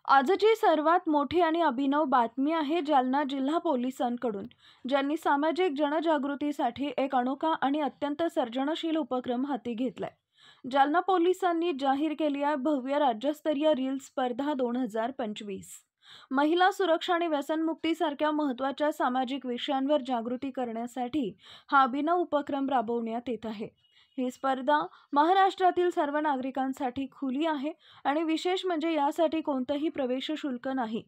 आजची सर्वात मोठी आणि अभिनव बातमी आहे जालना जिल्हा पोलिसांकडून, ज्यांनी सामाजिक जनजागृतीसाठी एक अनोखा आणि अत्यंत सर्जनशील उपक्रम हाती घेतलाय. जालना पोलिसांनी जाहीर केली आहे भव्य राज्यस्तरीय रील स्पर्धा 2025. महिला सुरक्षा आणि व्यसनमुक्तीसारख्या महत्त्वाच्या सामाजिक विषयांवर जागृती करण्यासाठी हा अभिनव उपक्रम राबवण्यात येत आहे. ही स्पर्धा महाराष्ट्रातील सर्व नागरिकांसाठी खुली आहे आणि विशेष म्हणजे यासाठी कोणतंही प्रवेश शुल्क नाही.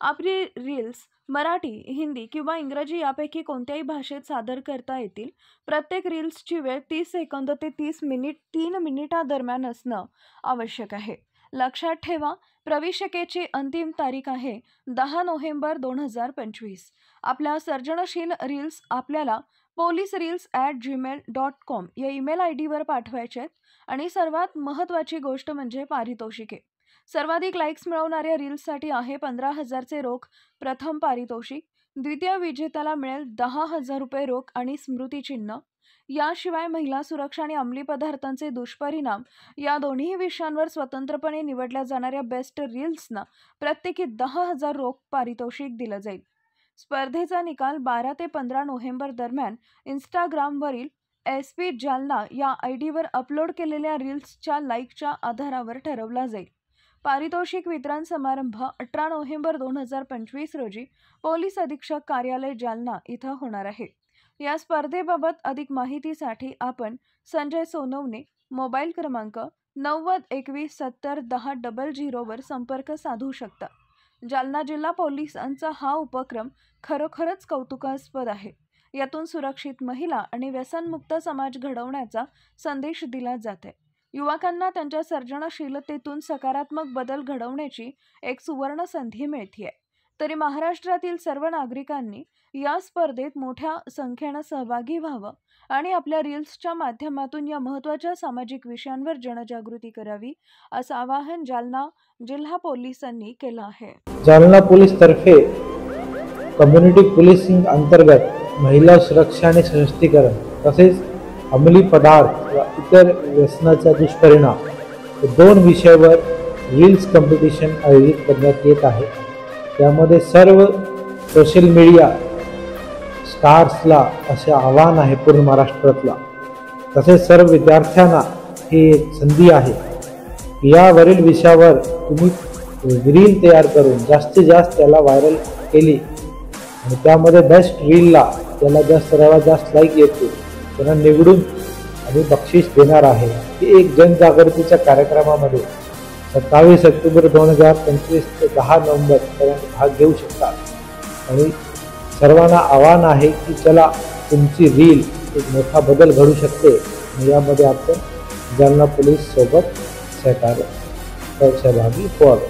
आपली रील्स मराठी, हिंदी किंवा इंग्रजी यापैकी कोणत्याही भाषेत सादर करता येतील. प्रत्येक रील्सची वेळ 30 सेकंद ते 3 मिनिटादरम्यान असणं आवश्यक आहे. लक्षात ठेवा, प्रवेशिकेची अंतिम तारीख आहे 10 नोव्हेंबर 2025. आपल्या सर्जनशील रील्स आपल्याला policereels@gmail.com या ईमेल आयडीवर पाठवायचे आहेत. आणि सर्वात महत्त्वाची गोष्ट म्हणजे पारितोषिके. सर्वाधिक लाईक्स मिळवणाऱ्या रील्ससाठी आहे 15,000चे रोख प्रथम पारितोषिक. द्वितीय विजेत्याला मिळेल 10,000 रुपये रोख आणि स्मृतिचिन्ह. याशिवाय महिला सुरक्षा आणि अंमली पदार्थांचे दुष्परिणाम या दोन्ही विषयांवर स्वतंत्रपणे निवडल्या जाणाऱ्या बेस्ट रील्सना प्रत्येकी 10,000 रोख पारितोषिक दिलं जाईल. स्पर्धेचा निकाल 12 ते 15 नोव्हेंबर दरम्यान इंस्टाग्रामवरील SP जालना या आयडीवर अपलोड केलेल्या रील्सच्या लाईकच्या आधारावर ठरवला जाईल. पारितोषिक वितरण समारंभ 18 नोव्हेंबर 2025 रोजी पोलीस अधीक्षक कार्यालय जालना इथं होणार आहे. या स्पर्धेबाबत अधिक माहितीसाठी आपण संजय सोनवणे मोबाईल क्रमांक 9021701000 वर संपर्क साधू शकता. जालना जिल्हा पोलिसांचा हा उपक्रम खरोखरच कौतुकास्पद आहे. यातून सुरक्षित महिला आणि व्यसनमुक्त समाज घडवण्याचा संदेश दिला जातो. युवकांना त्यांच्या सर्जनशीलतेतून सकारात्मक बदल घडवण्याची एक सुवर्ण संधी मिळते. तरी महाराष्ट्रातील सर्व नागरिकांनी या स्पर्धेत मोठ्या संख्येने सहभागी व्हावं आणि आपल्या रील्सच्या माध्यमातून या महत्त्वाच्या सामाजिक विषयांवर जनजागृती करावी, असं आवाहन जालना जिल्हा पोलिसांनी केलं आहे. जालना पोलीस तर्फे कम्युनिटी पोलिसिंग अंतर्गत महिला सुरक्षा आणि सशक्तीकरण तसेच अंमली पदार्थ व इतर व्यसनाचा दुष्परिणाम या 2 विषयावर रील्स कॉम्पिटिशन आयोजित करण्यात येत आहे. त्यामध्ये सर्व सोशल मीडिया स्टार्सला असे आव्हान आहे पूर्ण महाराष्ट्रातला, तसेच सर्व विद्यार्थ्यांना ही एक संधी आहे की यावरील विषयावर तुम्ही रील तयार करून जास्तीत जास्त त्याला व्हायरल केली आणि त्यामध्ये बेस्ट रीलला त्याला सर्वात जास्त लाईक येतील त्यांना निवडून आणि बक्षीस देणार आहे. ही एक जनजागृतीच्या कार्यक्रमामध्ये 27 ऑक्टोबर 2025 ते 10 नोव्हेंबर पर्यंत भाग घेऊ शकता. आणि सर्वांना आव्हान आहे की चला तुमची रील एक मोठा बदल घडू शकते आणि यामध्ये आपण जालना पोलीस सोबत सहभागी व्हावे.